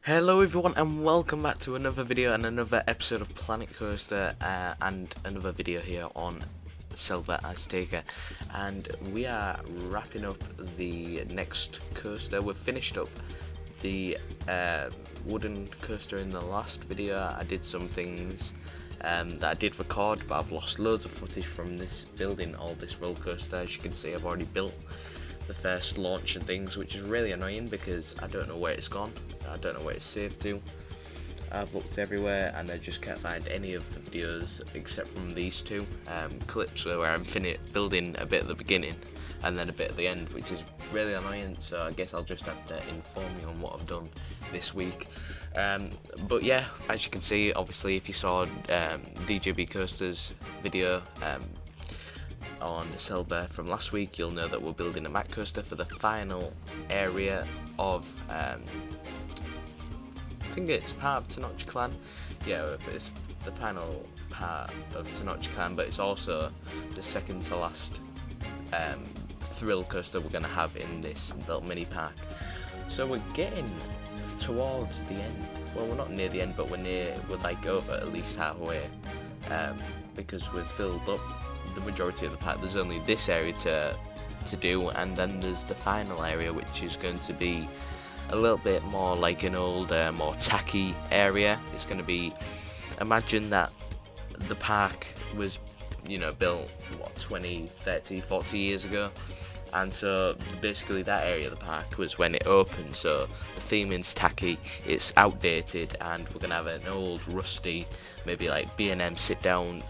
Hello everyone and welcome back to another video and another episode of Planet Coaster and another video here on Selva Azteca, and we are wrapping up the next coaster. We've finished up the wooden coaster in the last video. I did some things that I did record, but I've lost loads of footage from this building all this roller coaster. As you can see, I've already built the first launch and things, which is really annoying because I don't know where it's gone. I don't know where it's saved to. I've looked everywhere and I just can't find any of the videos except from these two clips where I'm building a bit at the beginning and then a bit at the end, which is really annoying. So I guess I'll just have to inform you on what I've done this week. But yeah, as you can see, obviously if you saw DJBKoasteRs video on Selva from last week, you'll know that we're building a Mack coaster for the final area of I think it's part of Tenoch Clan. Yeah, it's the final part of Tenoch Clan, but it's also the second to last thrill coaster we're going to have in this little mini park. So we're getting towards the end. Well, we're not near the end, but we're like over at least halfway, because we've filled up the majority of the park. There's only this area to do, and then there's the final area, which is going to be a little bit more like an old, more tacky area. It's going to be, imagine that the park was, built what, 20, 30, 40 years ago, and so basically that area of the park was when it opened. So the theming's tacky, it's outdated, and we're going to have an old rusty, maybe like B&M sit down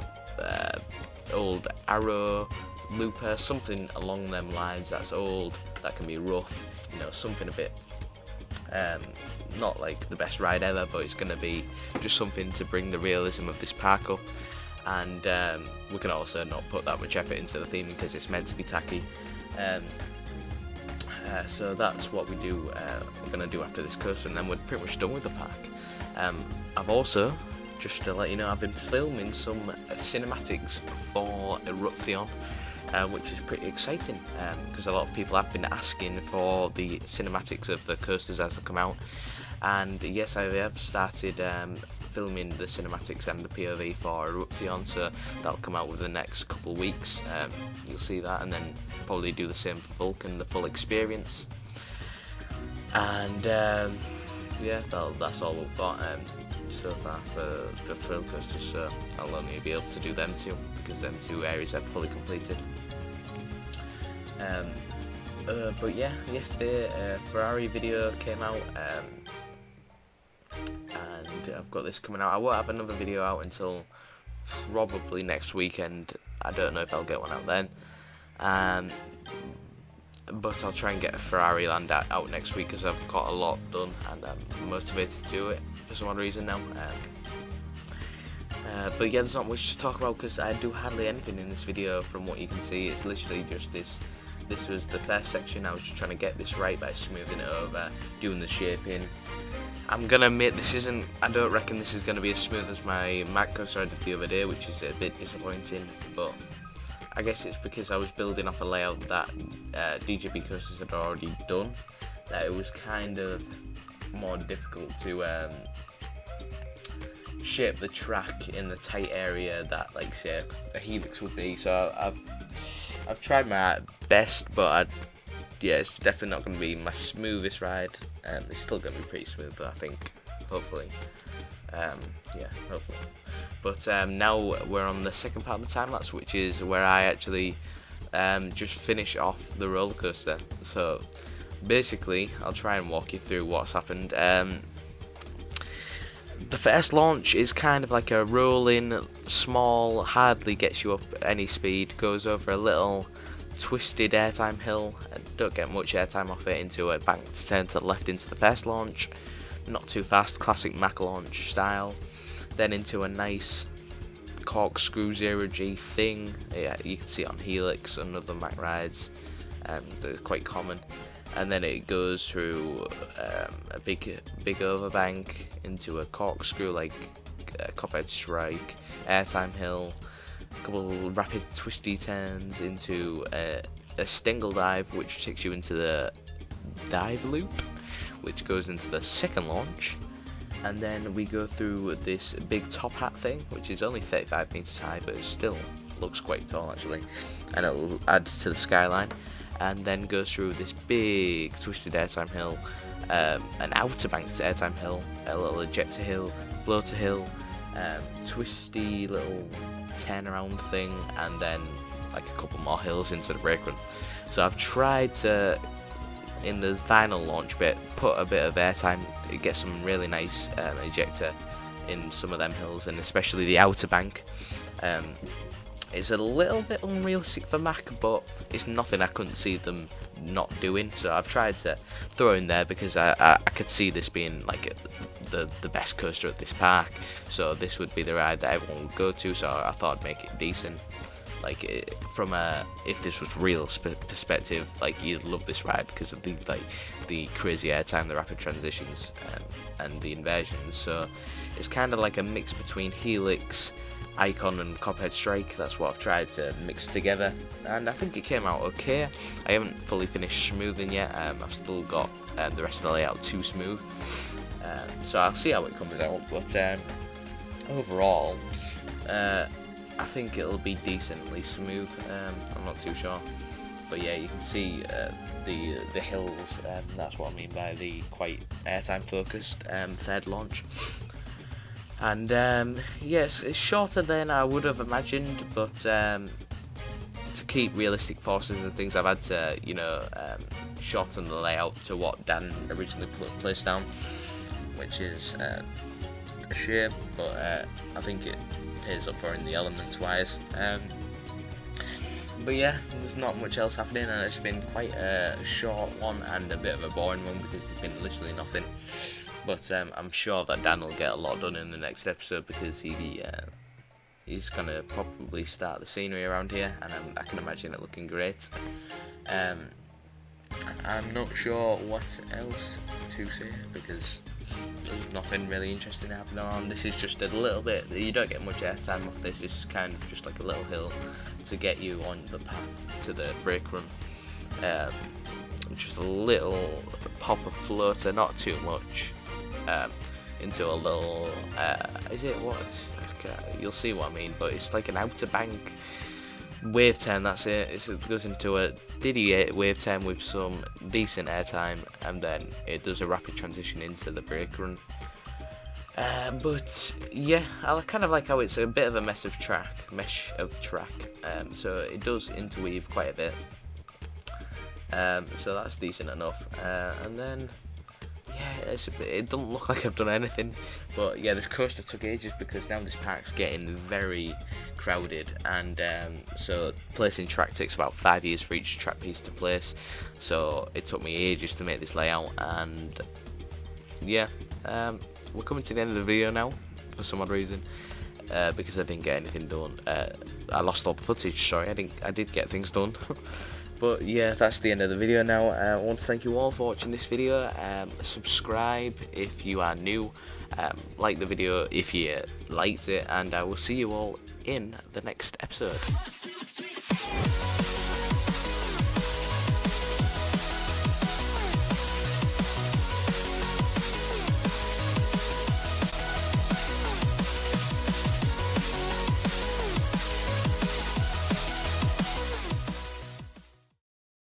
old arrow looper, something along them lines that's old, that can be rough, something a bit not like the best ride ever, but it's going to be just something to bring the realism of this park up. And we can also not put that much effort into the theming because it's meant to be tacky. So that's what we're going to do after this coaster, and then we're pretty much done with the park. I've also, just to let you know, I've been filming some cinematics for Eruption, which is pretty exciting because a lot of people have been asking for the cinematics of the coasters as they come out. And yes, I have started filming the cinematics and the POV for Eruption, so that'll come out within the next couple of weeks. You'll see that, and then probably do the same for Vulcan, the full experience. And yeah, that's all we've got so far for the thrill coasters, so I'll only be able to do them two because them two areas are fully completed. But yeah, yesterday Ferrari video came out, and I've got this coming out. I won't have another video out until probably next weekend. I don't know if I'll get one out then, but I'll try and get a Ferrari Land out next week because I've got a lot done and I'm motivated to do it for some odd reason now. But yeah, there's not much to talk about because I do hardly anything in this video. From what you can see, it's literally just this. This was the first section. I was just trying to get this right by smoothing it over, doing the shaping. I'm gonna admit I don't reckon this is gonna be as smooth as my Mack coaster I did the other day, which is a bit disappointing, but I guess it's because I was building off a layout that DJBKoasteRs had already done, that it was kind of more difficult to shape the track in the tight area that, like, say, a helix would be. So I've tried my best, but yeah, it's definitely not going to be my smoothest ride. It's still going to be pretty smooth, I think, hopefully. Yeah, hopefully. But now we're on the second part of the time lapse, which is where I actually just finish off the roller coaster. So basically, I'll try and walk you through what's happened. The first launch is kind of like a rolling, small, hardly gets you up any speed, goes over a little twisted airtime hill, don't get much airtime off it, into a bank to turn to the left into the first launch, not too fast, classic Mack launch style, then into a nice corkscrew 0G thing. Yeah, you can see it on Helix and other Mack rides, they're quite common. And then it goes through a big overbank into a corkscrew, like Copperhead Strike, airtime hill, a couple of rapid twisty turns into a Stingle dive, which takes you into the dive loop, which goes into the second launch, and then we go through this big top hat thing, which is only 35 meters high, but it still looks quite tall actually, and it adds to the skyline. And then goes through this big twisted airtime hill, an outer banked airtime hill, a little ejector hill, floater hill, twisty little turnaround thing, and then like a couple more hills into the brake run. So I've tried to, in the final launch bit, put a bit of airtime, get some really nice ejector in some of them hills, and especially the outer bank. It's a little bit unrealistic for Mack, but it's nothing I couldn't see them not doing. So I've tried to throw in there because I could see this being like the best coaster at this park. So this would be the ride that everyone would go to. So I thought I'd make it decent. Like from a, if this was real perspective, like you'd love this ride because of the crazy airtime, the rapid transitions, and the inversions. So it's kind of like a mix between Helix, Icon and Copperhead Strike. That's what I've tried to mix together, and I think it came out okay. I haven't fully finished smoothing yet. I've still got the rest of the layout to smooth, so I'll see how it comes out. But overall, I think it'll be decently smooth. I'm not too sure, but yeah, you can see the hills. That's what I mean by the quite airtime focused third launch. And yes, it's shorter than I would have imagined, but to keep realistic forces and things, I've had to, shorten the layout to what Dan originally placed down, which is a shame, but I think it pays up for in the elements wise. But yeah, there's not much else happening, and it's been quite a short one and a bit of a boring one because there's been literally nothing. But I'm sure that Dan will get a lot done in the next episode because he's gonna probably start the scenery around here, and I can imagine it looking great. I'm not sure what else to say because there's nothing really interesting happening on. This is just a little bit, you don't get much airtime off this. This is kind of just like a little hill to get you on the path to the brake run. Just a little pop of floater, not too much. Into a little, is it what? You'll see what I mean, but it's like an outer bank wave turn, that's it. It goes into a Diddy wave turn with some decent airtime, and then it does a rapid transition into the brake run. But yeah, I kind of like how it's a bit of a mesh of track, so it does interweave quite a bit. So that's decent enough, and then yeah, it doesn't look like I've done anything, but yeah, this coaster took ages because now this park's getting very crowded, and so placing track takes about 5 years for each track piece to place, so it took me ages to make this layout. And yeah, we're coming to the end of the video now for some odd reason, because I didn't get anything done. I lost all the footage, sorry. I did get things done. But yeah, that's the end of the video now. I want to thank you all for watching this video. Subscribe if you are new, like the video if you liked it, and I will see you all in the next episode.